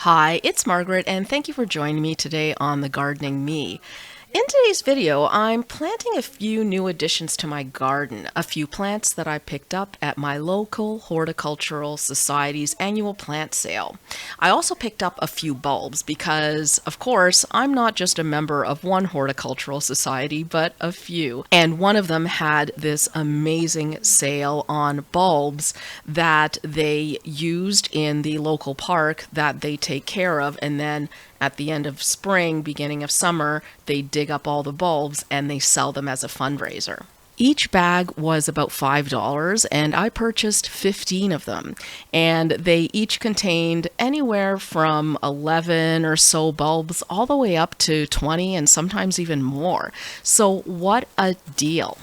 Hi, it's Margaret, and thank you for joining me today on the Gardening Me. In today's video, I'm planting a few new additions to my garden, a few plants that I picked up at my local horticultural society's annual plant sale. I also picked up a few bulbs because, of course, I'm not just a member of one horticultural society, but a few. And one of them had this amazing sale on bulbs that they used in the local park that they take care of, and then at the end of spring, beginning of summer, they dig up all the bulbs and they sell them as a fundraiser. Each bag was about $5, and I purchased 15 of them. And they each contained anywhere from 11 or so bulbs all the way up to 20 and sometimes even more. So, what a deal!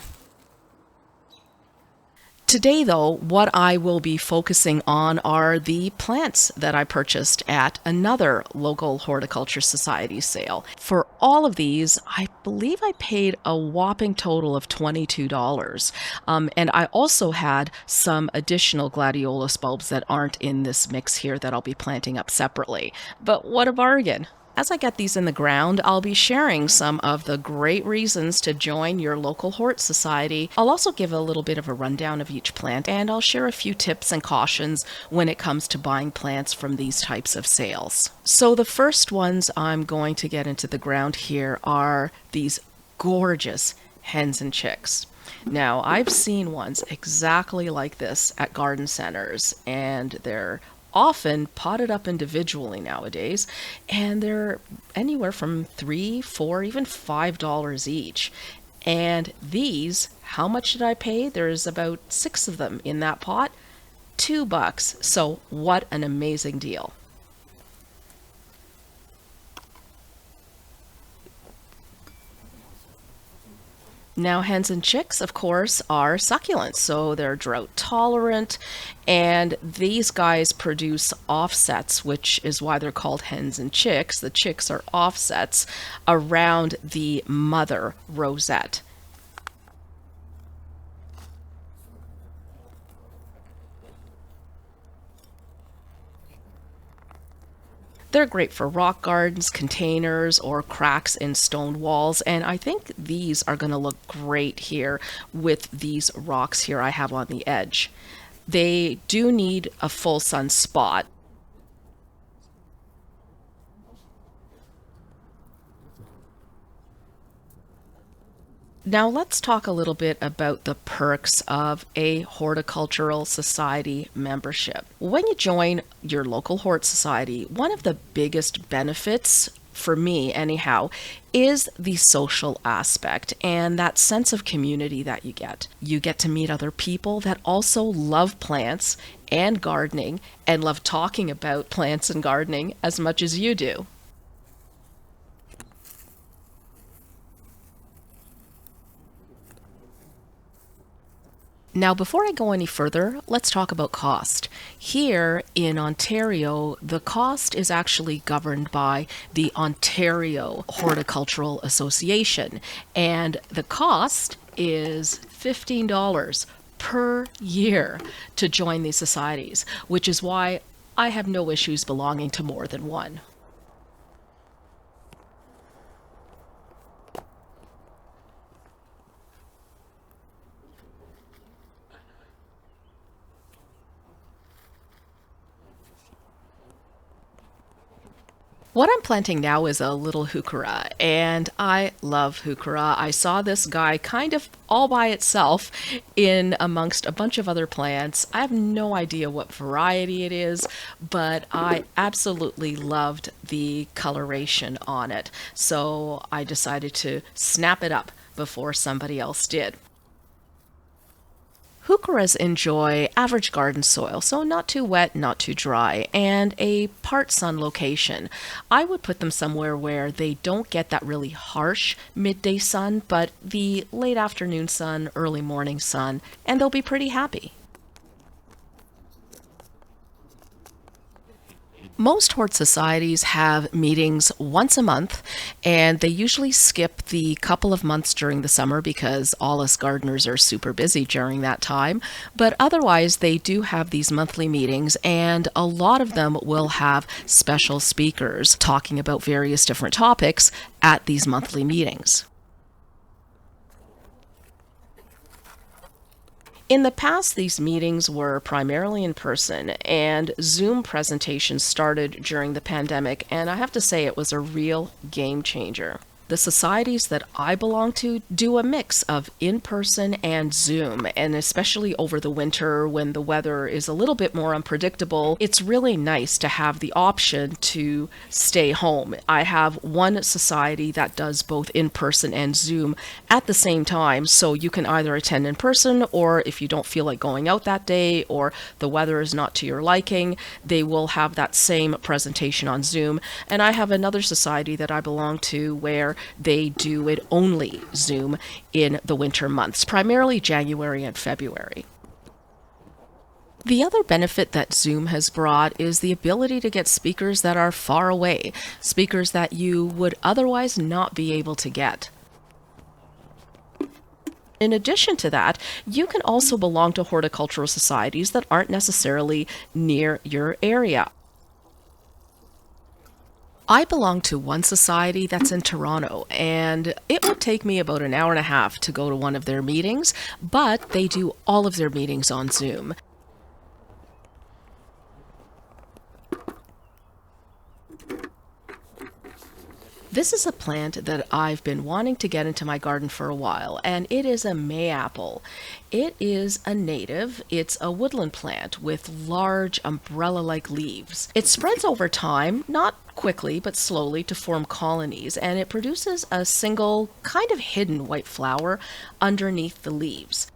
Today, though, what I will be focusing on are the plants that I purchased at another local horticulture society sale. For all of these, I believe I paid a whopping total of $22. And I also had some additional gladiolus bulbs that aren't in this mix here that I'll be planting up separately. But what a bargain! As I get these in the ground, I'll be sharing some of the great reasons to join your local hort society. I'll also give a little bit of a rundown of each plant, and I'll share a few tips and cautions when it comes to buying plants from these types of sales. So the first ones I'm going to get into the ground here are these gorgeous hens and chicks. Now, I've seen ones exactly like this at garden centers, and they're often potted up individually nowadays, and they're anywhere from $3, $4, even $5 each. And these, how much did I pay? There's about 6 of them in that pot, $2. So what an amazing deal. Now, hens and chicks, of course, are succulents, so they're drought tolerant, and these guys produce offsets, which is why they're called hens and chicks. The chicks are offsets around the mother rosette. They're great for rock gardens, containers, or cracks in stone walls, and I think these are going to look great here with these rocks here I have on the edge. They do need a full sun spot. Now let's talk a little bit about the perks of a horticultural society membership. When you join your local hort society, one of the biggest benefits, for me anyhow, is the social aspect and that sense of community that you get. You get to meet other people that also love plants and gardening and love talking about plants and gardening as much as you do. Now, before I go any further, let's talk about cost. Here in Ontario, the cost is actually governed by the Ontario Horticultural Association, and the cost is $15 per year to join these societies, which is why I have no issues belonging to more than one. What I'm planting now is a little heuchera, and I love heuchera. I saw this guy kind of all by itself in amongst a bunch of other plants. I have no idea what variety it is, but I absolutely loved the coloration on it. So I decided to snap it up before somebody else did. Heucheras enjoy average garden soil, so not too wet, not too dry, and a part sun location. I would put them somewhere where they don't get that really harsh midday sun, but the late afternoon sun, early morning sun, and they'll be pretty happy. Most hort societies have meetings once a month, and they usually skip the couple of months during the summer because all us gardeners are super busy during that time. But otherwise, they do have these monthly meetings, and a lot of them will have special speakers talking about various different topics at these monthly meetings. In the past, these meetings were primarily in person, and Zoom presentations started during the pandemic, and I have to say it was a real game changer. The societies that I belong to do a mix of in person and Zoom, and especially over the winter when the weather is a little bit more unpredictable, it's really nice to have the option to stay home. I have one society that does both in person and Zoom at the same time, so you can either attend in person, or if you don't feel like going out that day or the weather is not to your liking, they will have that same presentation on Zoom. And I have another society that I belong to where they do it only Zoom in the winter months, primarily January and February. The other benefit that Zoom has brought is the ability to get speakers that are far away, speakers that you would otherwise not be able to get. In addition to that, you can also belong to horticultural societies that aren't necessarily near your area. I belong to one society that's in Toronto, and it would take me about an hour and a half to go to one of their meetings, but they do all of their meetings on Zoom. This is a plant that I've been wanting to get into my garden for a while, and it is a mayapple. It is a native, it's a woodland plant with large umbrella-like leaves. It spreads over time, not quickly but slowly, to form colonies, and it produces a single, kind of hidden white flower underneath the leaves.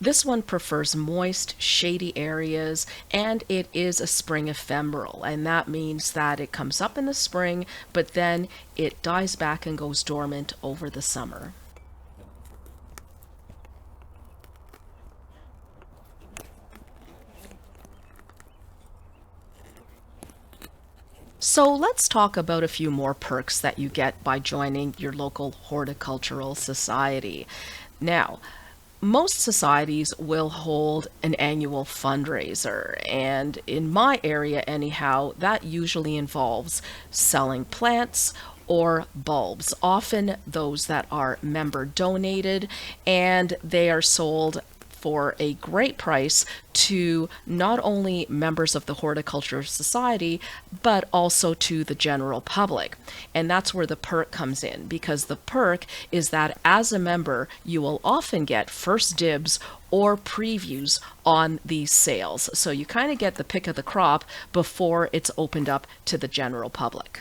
This one prefers moist, shady areas, and it is a spring ephemeral, and that means that it comes up in the spring, but then it dies back and goes dormant over the summer. So let's talk about a few more perks that you get by joining your local horticultural society. Now, most societies will hold an annual fundraiser, and in my area anyhow, that usually involves selling plants or bulbs, often those that are member donated, and they are sold for a great price to not only members of the Horticultural Society, but also to the general public. And that's where the perk comes in, because the perk is that as a member, you will often get first dibs or previews on these sales. So you kind of get the pick of the crop before it's opened up to the general public.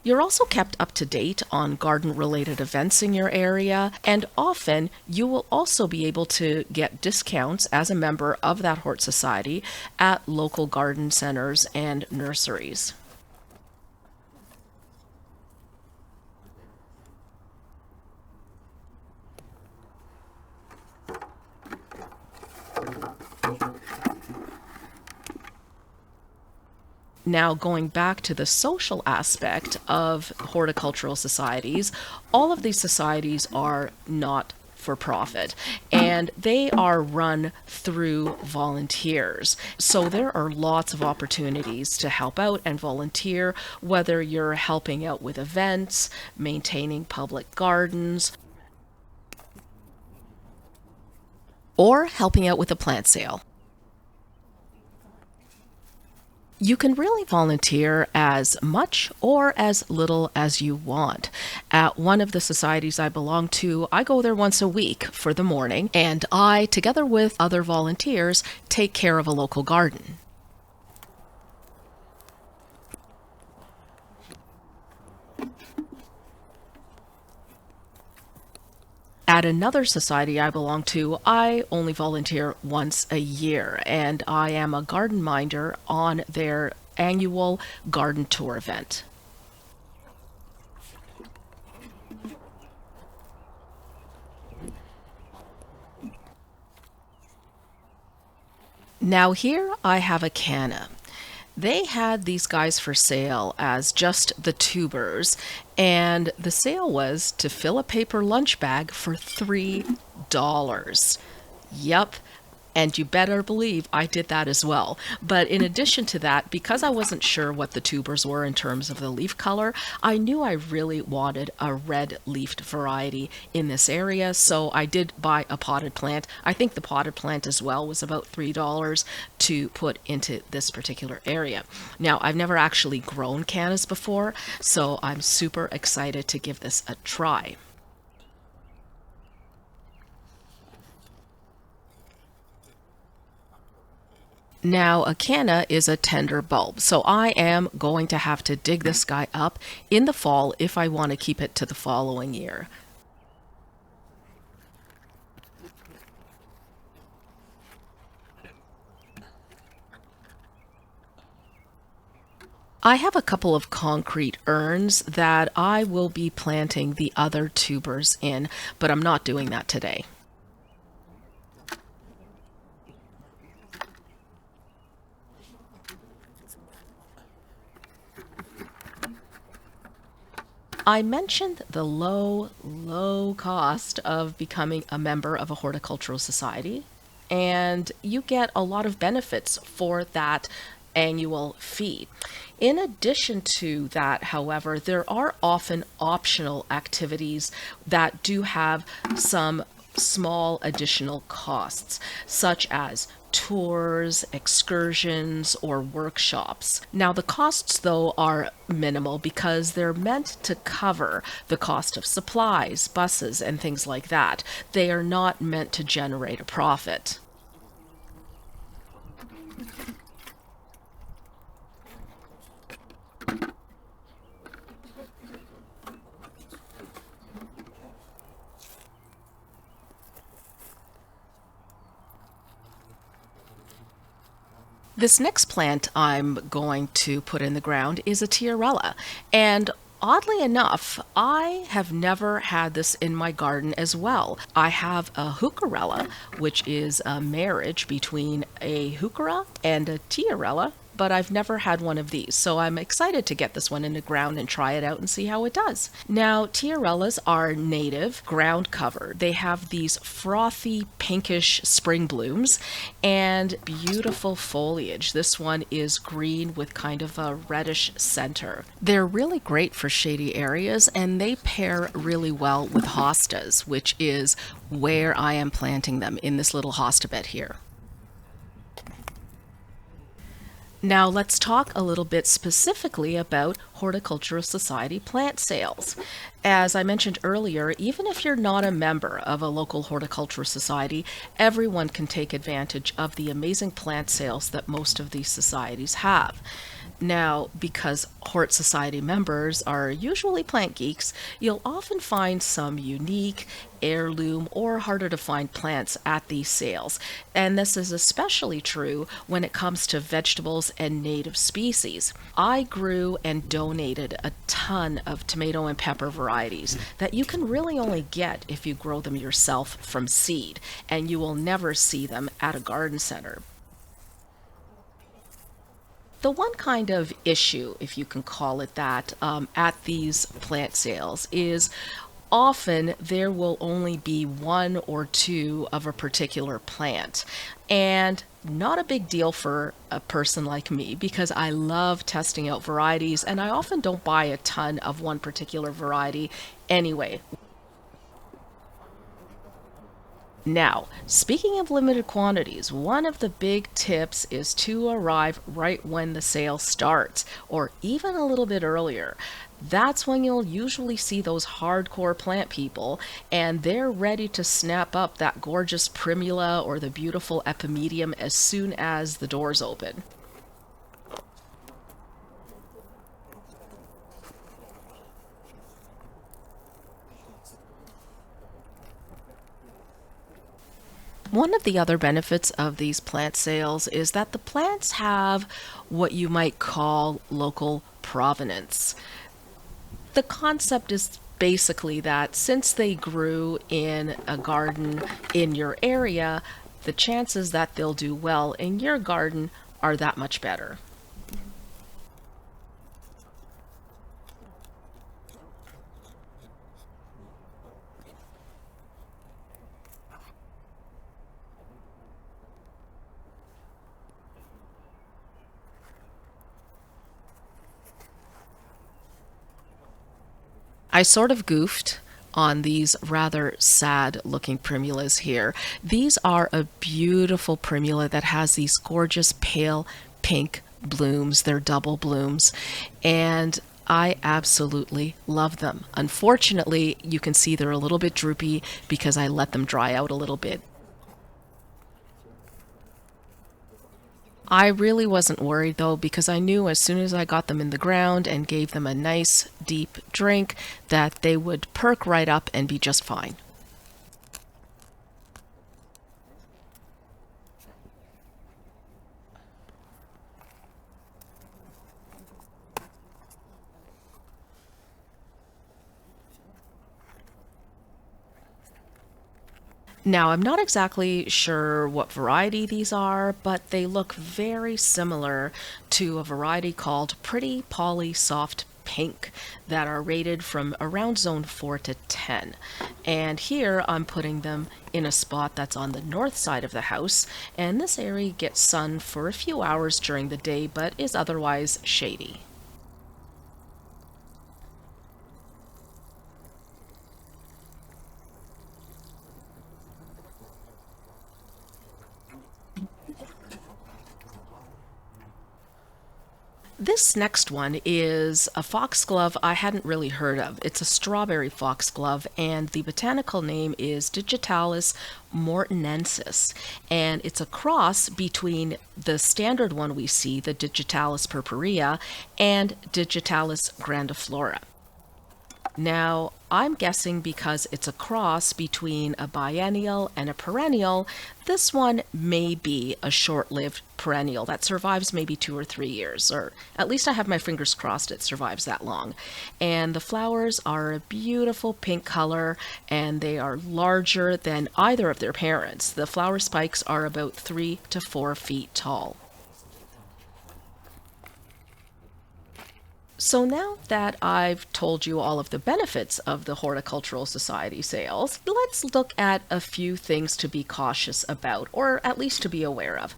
You're also kept up to date on garden-related events in your area, and often you will also be able to get discounts as a member of that Hort Society at local garden centers and nurseries. Now, going back to the social aspect of horticultural societies, all of these societies are not for profit, and they are run through volunteers. So there are lots of opportunities to help out and volunteer, whether you're helping out with events, maintaining public gardens, or helping out with a plant sale. You can really volunteer as much or as little as you want. At one of the societies I belong to, I go there once a week for the morning, and I, together with other volunteers, take care of a local garden. At another society I belong to, I only volunteer once a year, and I am a garden minder on their annual garden tour event. Now here I have a canna. They had these guys for sale as just the tubers, and the sale was to fill a paper lunch bag for $3. Yep. And you better believe I did that as well. But in addition to that, because I wasn't sure what the tubers were in terms of the leaf color, I knew I really wanted a red leafed variety in this area. So I did buy a potted plant. I think the potted plant as well was about $3 to put into this particular area. Now, I've never actually grown cannas before, so I'm super excited to give this a try. Now, a canna is a tender bulb, so I am going to have to dig this guy up in the fall if I want to keep it to the following year. I have a couple of concrete urns that I will be planting the other tubers in, but I'm not doing that today. I mentioned the low cost of becoming a member of a horticultural society, and you get a lot of benefits for that annual fee. In addition to that, however, there are often optional activities that do have some small additional costs, such as tours, excursions, or workshops. Now, the costs, though, are minimal because they're meant to cover the cost of supplies, buses, and things like that. They are not meant to generate a profit. This next plant I'm going to put in the ground is a tiarella. And oddly enough, I have never had this in my garden as well. I have a heucherella, which is a marriage between a heuchera and a tiarella, but I've never had one of these. So I'm excited to get this one in the ground and try it out and see how it does. Now, tiarellas are native, ground cover. They have these frothy pinkish spring blooms and beautiful foliage. This one is green with kind of a reddish center. They're really great for shady areas, and they pair really well with hostas, which is where I am planting them in this little hosta bed here. Now let's talk a little bit specifically about Horticultural Society plant sales. As I mentioned earlier, even if you're not a member of a local horticultural society, everyone can take advantage of the amazing plant sales that most of these societies have. Now, because Hort Society members are usually plant geeks, you'll often find some unique, heirloom, or harder to find plants at these sales. And this is especially true when it comes to vegetables and native species. I grew and donated a ton of tomato and pepper varieties that you can really only get if you grow them yourself from seed, and you will never see them at a garden center. The one kind of issue, if you can call it that, at these plant sales is often there will only be one or two of a particular plant. And not a big deal for a person like me because I love testing out varieties and I often don't buy a ton of one particular variety anyway. Now, speaking of limited quantities, one of the big tips is to arrive right when the sale starts, or even a little bit earlier. That's when you'll usually see those hardcore plant people, and they're ready to snap up that gorgeous primula or the beautiful epimedium as soon as the doors open. One of the other benefits of these plant sales is that the plants have what you might call local provenance. The concept is basically that since they grew in a garden in your area, the chances that they'll do well in your garden are that much better. I sort of goofed on these rather sad looking primulas here. These are a beautiful primula that has these gorgeous pale pink blooms. They're double blooms. And I absolutely love them. Unfortunately, you can see they're a little bit droopy because I let them dry out a little bit. I really wasn't worried though because I knew as soon as I got them in the ground and gave them a nice deep drink that they would perk right up and be just fine. Now, I'm not exactly sure what variety these are, but they look very similar to a variety called Pretty Polly Soft Pink that are rated from around zone 4 to 10. And here I'm putting them in a spot that's on the north side of the house, and this area gets sun for a few hours during the day but is otherwise shady. This next one is a foxglove I hadn't really heard of. It's a strawberry foxglove, and the botanical name is Digitalis mortonensis. And it's a cross between the standard one we see, the Digitalis purpurea, and Digitalis grandiflora. Now, I'm guessing because it's a cross between a biennial and a perennial, this one may be a short-lived perennial that survives maybe 2 or 3 years, or at least I have my fingers crossed it survives that long. And the flowers are a beautiful pink color, and they are larger than either of their parents. The flower spikes are about 3 to 4 feet tall. So now that I've told you all of the benefits of the Horticultural Society sales, let's look at a few things to be cautious about, or at least to be aware of.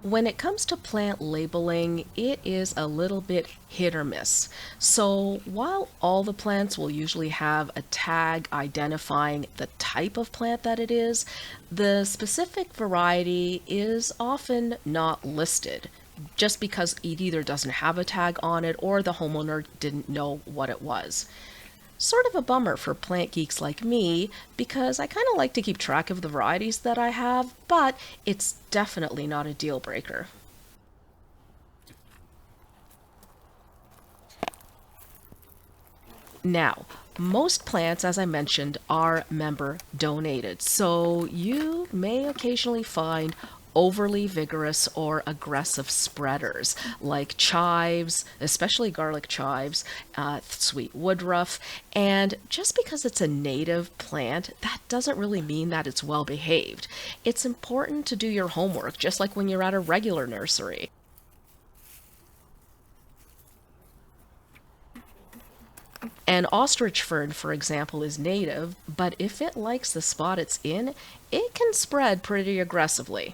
When it comes to plant labeling, it is a little bit hit or miss. So while all the plants will usually have a tag identifying the type of plant that it is, the specific variety is often not listed just because it either doesn't have a tag on it or the homeowner didn't know what it was. Sort of a bummer for plant geeks like me because I kind of like to keep track of the varieties that I have, but it's definitely not a deal breaker. Now, most plants, as I mentioned, are member donated, so you may occasionally find overly vigorous or aggressive spreaders like chives, especially garlic chives, sweet woodruff, and just because it's a native plant, that doesn't really mean that it's well behaved. It's important to do your homework, just like when you're at a regular nursery. And ostrich fern, for example, is native, but if it likes the spot it's in, it can spread pretty aggressively.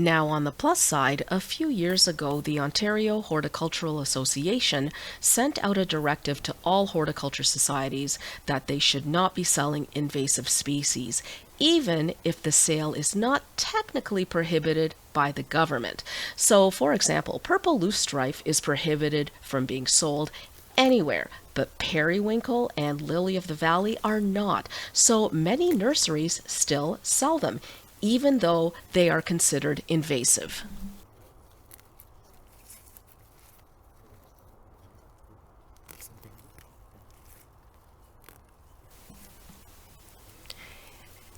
Now, on the plus side, a few years ago, the Ontario Horticultural Association sent out a directive to all horticulture societies that they should not be selling invasive species, even if the sale is not technically prohibited by the government. So, for example, purple loosestrife is prohibited from being sold anywhere, but periwinkle and lily of the valley are not. So many nurseries still sell them, even though they are considered invasive.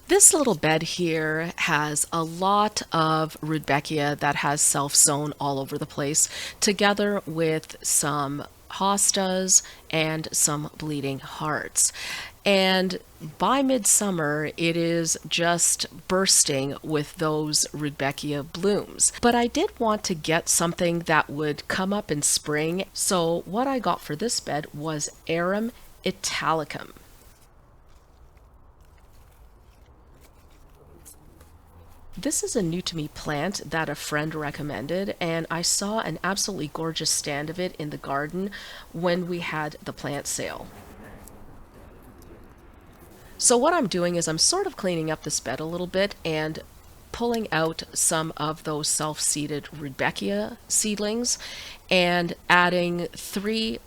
This little bed here has a lot of Rudbeckia that has self-sown all over the place, together with some hostas and some bleeding hearts. And by midsummer, it is just bursting with those Rudbeckia blooms. But I did want to get something that would come up in spring. So what I got for this bed was Arum italicum. This is a new to me plant that a friend recommended, and I saw an absolutely gorgeous stand of it in the garden when we had the plant sale. So what I'm doing is I'm sort of cleaning up this bed a little bit and pulling out some of those self-seeded Rudbeckia seedlings and adding 3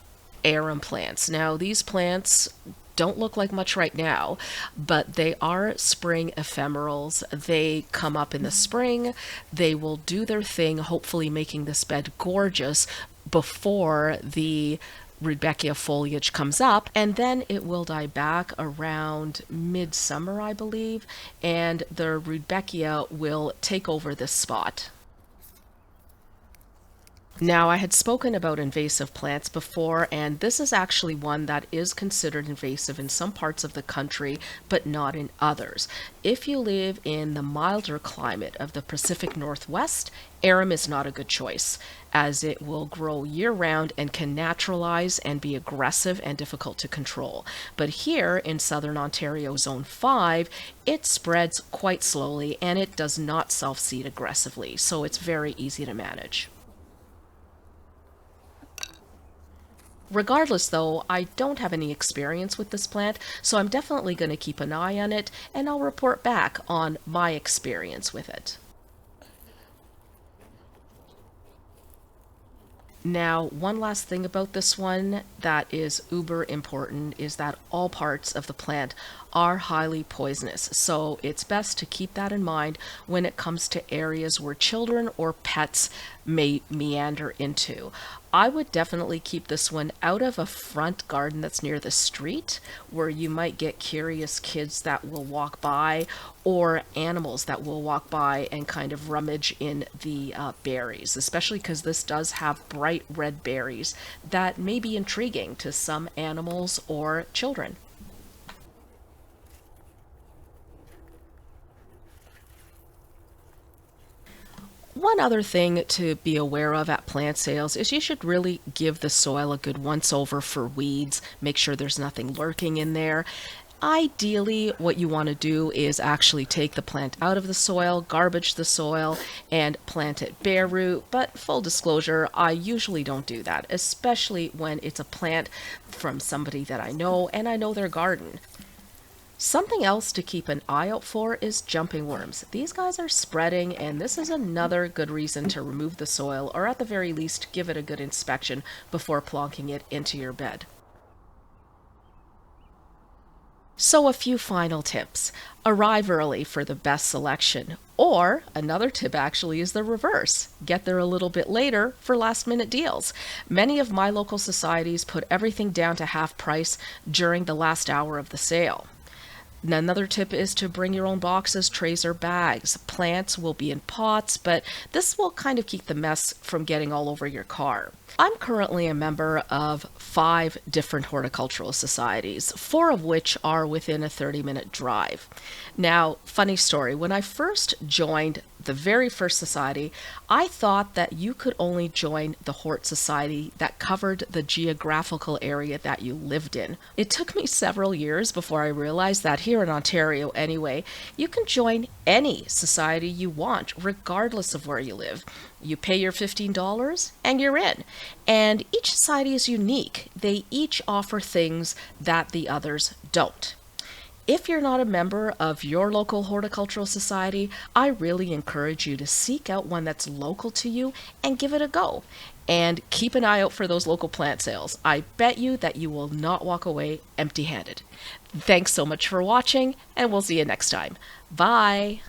arum plants. Now these plants don't look like much right now, but they are spring ephemerals. They come up in the spring. They will do their thing, hopefully making this bed gorgeous before the Rudbeckia foliage comes up, and then it will die back around midsummer, I believe, and the Rudbeckia will take over this spot. Now, I had spoken about invasive plants before, and this is actually one that is considered invasive in some parts of the country, but not in others. If you live in the milder climate of the Pacific Northwest, arum is not a good choice, as it will grow year-round and can naturalize and be aggressive and difficult to control. But here in southern Ontario Zone 5, it spreads quite slowly and it does not self-seed aggressively, so it's very easy to manage. Regardless, though, I don't have any experience with this plant, so I'm definitely going to keep an eye on it and I'll report back on my experience with it. Now, one last thing about this one that is uber important is that all parts of the plant are highly poisonous. So it's best to keep that in mind when it comes to areas where children or pets may meander into. I would definitely keep this one out of a front garden that's near the street where you might get curious kids that will walk by or animals that will walk by and kind of rummage in the berries, especially because this does have bright red berries that may be intriguing to some animals or children. One other thing to be aware of at plant sales is you should really give the soil a good once over for weeds. Make sure there's nothing lurking in there. Ideally, what you want to do is actually take the plant out of the soil, garbage the soil, and plant it bare root. But full disclosure, I usually don't do that, especially when it's a plant from somebody that I know and I know their garden. Something else to keep an eye out for is jumping worms. These guys are spreading, and this is another good reason to remove the soil, or at the very least, give it a good inspection before plonking it into your bed. So a few final tips. Arrive early for the best selection. Or another tip actually is the reverse. Get there a little bit later for last minute deals. Many of my local societies put everything down to half price during the last hour of the sale. Another tip is to bring your own boxes, trays, or bags. Plants will be in pots, but this will kind of keep the mess from getting all over your car. I'm currently a member of 5 different horticultural societies, 4 of which are within a 30-minute drive. Now, funny story, when I first joined the very first society, I thought that you could only join the Hort Society that covered the geographical area that you lived in. It took me several years before I realized that here in Ontario anyway, you can join any society you want, regardless of where you live. You pay your $15 and you're in. And each society is unique. They each offer things that the others don't. If you're not a member of your local horticultural society, I really encourage you to seek out one that's local to you and give it a go. And keep an eye out for those local plant sales. I bet you that you will not walk away empty-handed. Thanks so much for watching, and we'll see you next time. Bye!